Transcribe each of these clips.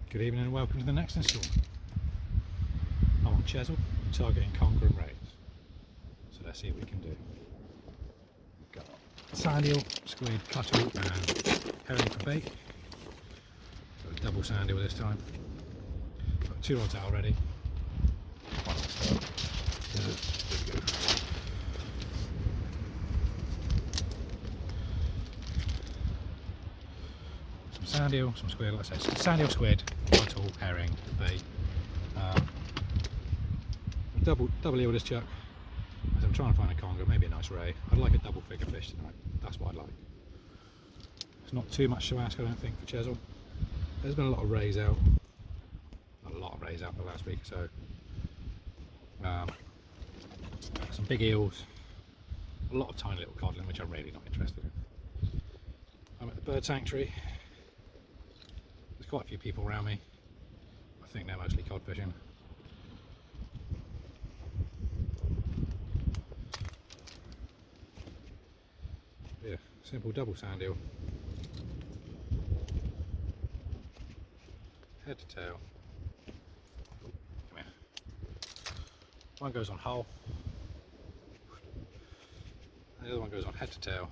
Good evening and welcome to the next instalment. I'm on Chesil, targeting Conger and Ray. So let's see what we can do. Got sand eel, squid, cuttle and herring for bait. Got a double sand eel this time. Got 2 rods out already. Some sand eel, some squid, like I say, sand eel, squid, cuttle, herring, bait. Double eel this chuck. As I'm trying to find a conger, maybe a nice ray. I'd like a double figure fish tonight. That's what I'd like. It's not too much to ask, I don't think, for Chesil. There's been a lot of rays out. Not a lot of rays out the last week or so. Some big eels. A lot of tiny little codling, which I'm really not interested in. I'm at the bird sanctuary. There's quite a few people around me. I think they're mostly cod fishing. Yeah, simple double sand eel. Head to tail. Oh, come here. One goes on hull. And the other one goes on head to tail.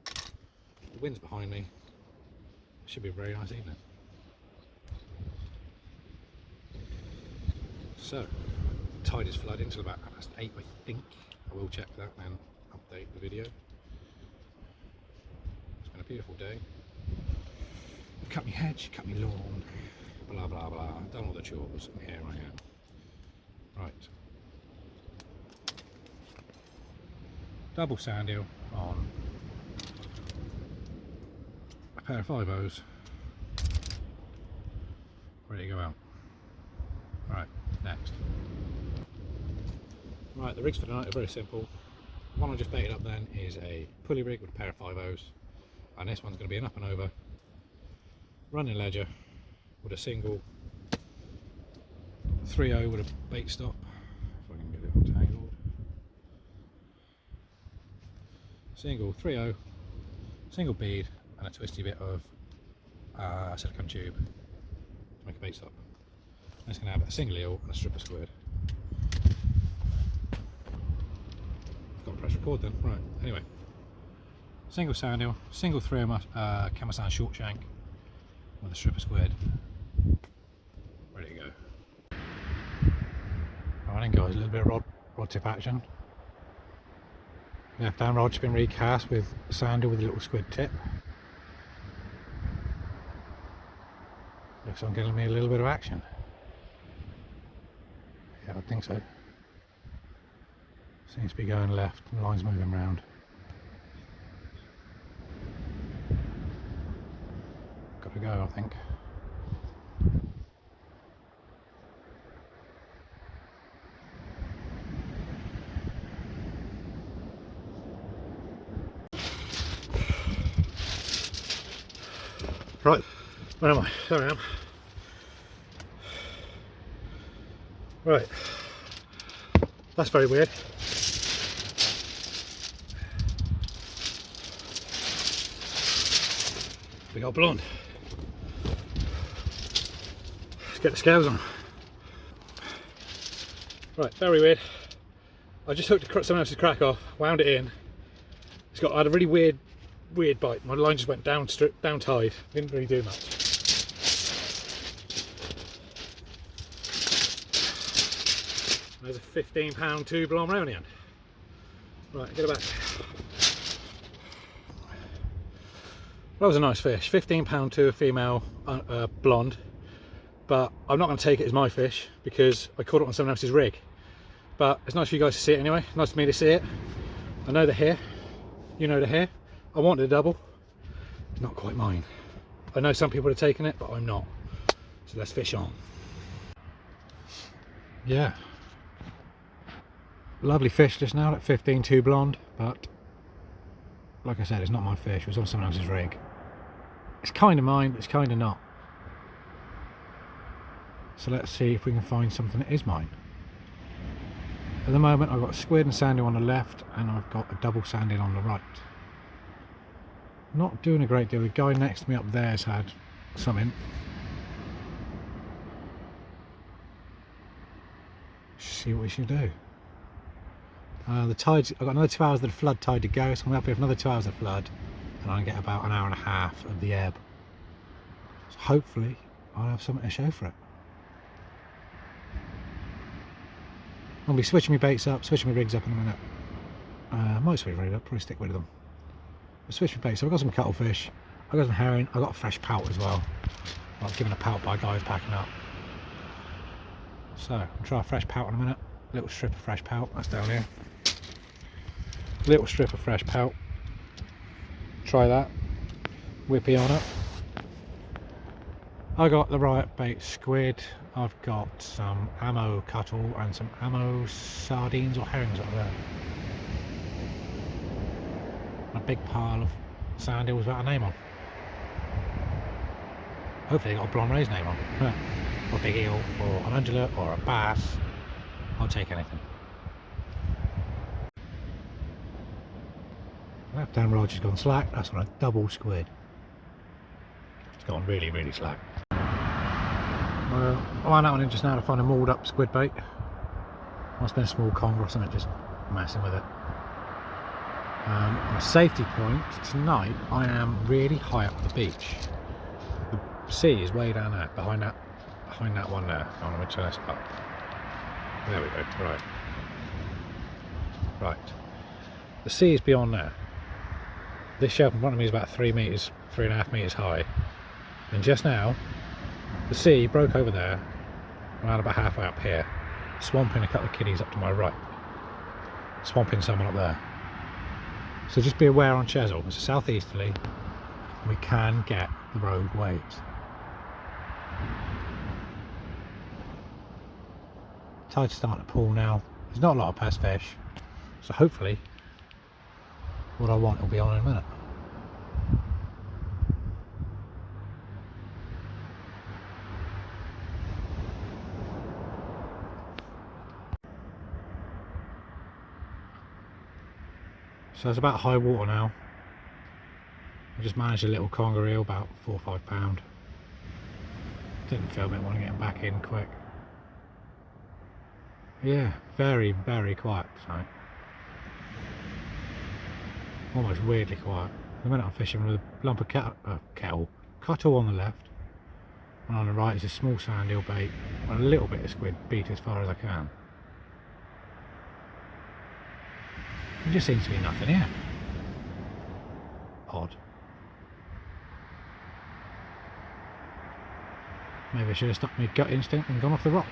The wind's behind me. It should be a very nice evening. So, tide is flooding till about 8, I think. I will check that and update the video. It's been a beautiful day. I've cut my hedge, cut my lawn, blah blah blah. Done all the chores, and here I am. Right. Double sand eel on a pair of 5-0s. Ready to go out. Right, next. Right, the rigs for tonight are very simple. The one I just baited up then is a pulley rig with a pair of 5-0s, and this one's going to be an up and over running ledger with a single 3-0 with a bait stop, if I can get it untangled. Single 3-0, single bead and a twisty bit of silicone tube to make a bait stop. And it's going to have a single eel and a strip of squid. I've got to press record then. Right, anyway. Single sand eel, single 3-0 Camasan short shank with a strip of squid. Ready to go. Right then guys, a little bit of rod tip action. Left hand rod's been recast with sand eel with a little squid tip. Looks like I'm getting me a little bit of action. Yeah, I think so. Seems to be going left and the line's moving round. Got to go, I think. Right, where am I? There I am. Right, that's very weird. We got blonde. Let's get the scales on. Right, very weird. I just hooked someone else's crack off, wound it in. I had a really weird bite. My line just went down tide. Didn't really do much. There's a 15-pound 2 blonde ray on the end. Right, get it back. That was a nice fish. 15-pound 2 female blonde. But I'm not going to take it as my fish because I caught it on someone else's rig. But it's nice for you guys to see it anyway. Nice for me to see it. I know they're here. You know they're here. I wanted a double. It's not quite mine. I know some people are taking it, but I'm not. So let's fish on. Yeah. Lovely fish just now, that 15-2 blonde, but like I said, it's not my fish. It was on someone else's rig. It's kind of mine, but it's kind of not. So let's see if we can find something that is mine. At the moment I've got a squid and sand eel on the left and I've got a double sand eel on the right. Not doing a great deal. The guy next to me up there has had something. see what we should do. The tides, I've got another 2 hours of the flood tide to go, so I'm happy with another 2 hours of flood, and I can get about an hour and a half of the ebb. So hopefully I'll have something to show for it. I'll be switching my baits up, switching my rigs up in a minute. I might switch my rig up, probably stick with them. I'll switch my baits. So I've got some cuttlefish, I've got some herring, I've got a fresh pout as well. I'm given a pout by guys packing up. So I'll try a fresh pout in a minute. Little strip of fresh pout, that's down here. Little strip of fresh pout. Try that. Whippy on it. I got the right bait squid. I've got some ammo cuttle and some ammo sardines or herrings up there. A big pile of sand hills without a name on. Hopefully they got a Blonde Ray's name on. Or a big eel, or an undulate, or a bass. I'll take anything. Left hand rod has gone slack. That's on a double squid. It's gone really, really slack. Well, I ran that one in just now to find a mauled up squid bait. Must have been a small conger or something, just messing with it. On a safety point, tonight I am really high up the beach. The sea is way down there, behind that one there. I want to turn this up. There we go, right. Right. The sea is beyond there. This shelf in front of me is about 3 metres, 3.5 metres high. And just now, the sea broke over there, around about halfway up here, swamping a couple of kiddies up to my right. Swamping someone up there. So just be aware on Chesil, it's a southeasterly, and we can get the rogue waves. Tide's starting to pull now. There's not a lot of pest fish, so hopefully what I want will be on in a minute. So it's about high water now. I just managed a little conger eel, about 4 or 5 pound. Didn't film it, want to get him back in quick. Yeah, very, very quiet tonight. Almost weirdly quiet. The minute I'm fishing with a lump of cuttle on the left, and on the right is a small sand eel bait and a little bit of squid, beat as far as I can. There just seems to be nothing here. Odd. Maybe I should have stuck my gut instinct and gone off the rocks.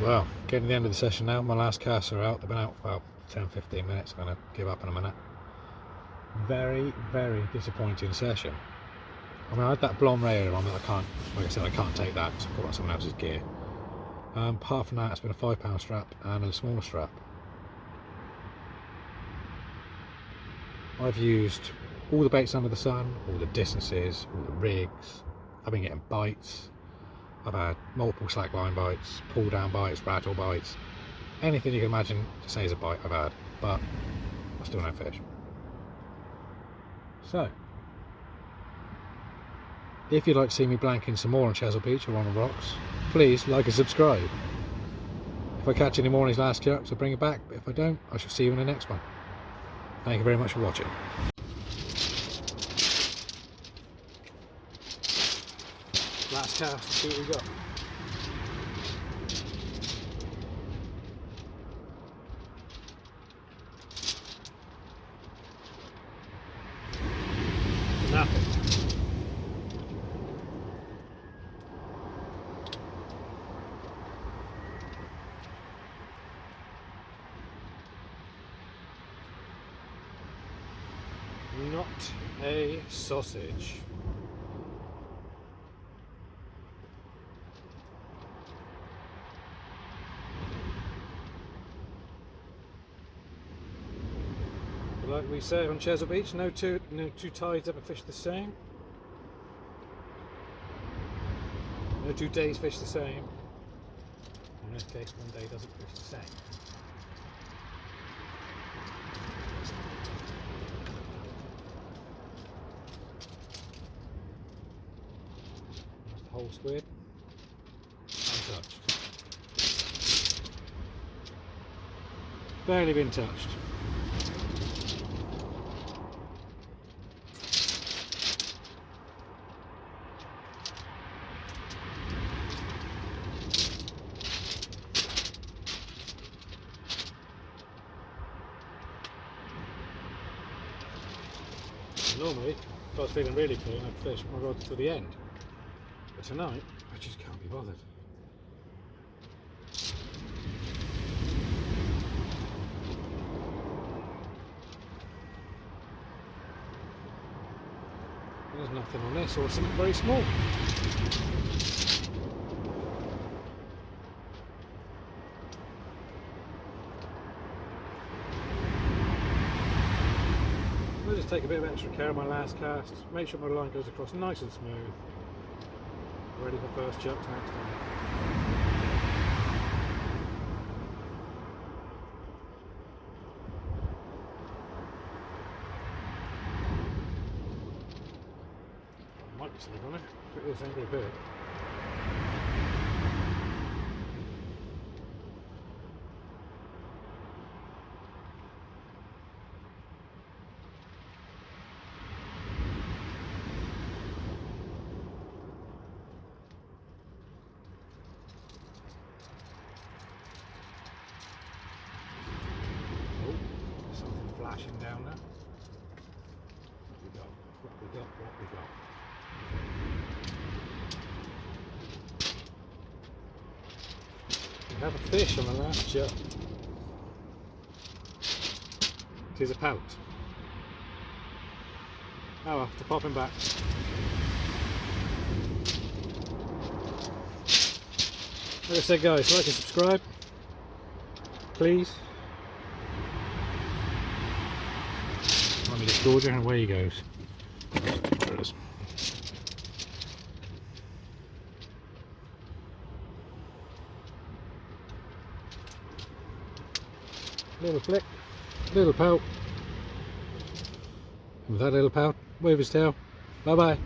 Well, getting to the end of the session now. My last casts are out. They've been out for about 10-15 minutes. I'm going to give up in a minute. Very, very disappointing session. I mean, I had that Blonde Ray on that I can't, like I said, I can't take that because I've got someone else's gear. Apart from that, it's been a 5 pound strap and a smaller strap. I've used all the baits under the sun, all the distances, all the rigs. I've been getting bites. I've had multiple slackline bites, pull down bites, rattle bites. Anything you can imagine to say is a bite I've had, but I still no fish. So, if you'd like to see me blanking some more on Chesil Beach or on the rocks, please like and subscribe. If I catch any more on these last jerks, I'll bring it back, but if I don't, I shall see you in the next one. Thank you very much for watching. Last cast, see what we got. Nothing. Not a sausage. Like we say on Chesil Beach, no two tides ever fish the same. No 2 days fish the same. In this case, one day doesn't fish the same. That's the whole squid. barely been touched. Normally, if I was feeling really keen, I'd fish my rods to the end. But tonight, I just can't be bothered. There's nothing on this, or something very small. I'll just take a bit of extra care on my last cast, make sure my line goes across nice and smooth. Ready for first chucks next time. Might be something on it, but this ain't very big. Something flashing down there. What we got? What we got? What we got? We have a fish on the last chuck. It is a pout. Oh well, to pop him back. Like I said, guys, like and subscribe, please. Let me just gorge and away he goes. There it is. Little flick, little pout. And with that little pout, wave his tail. Bye bye.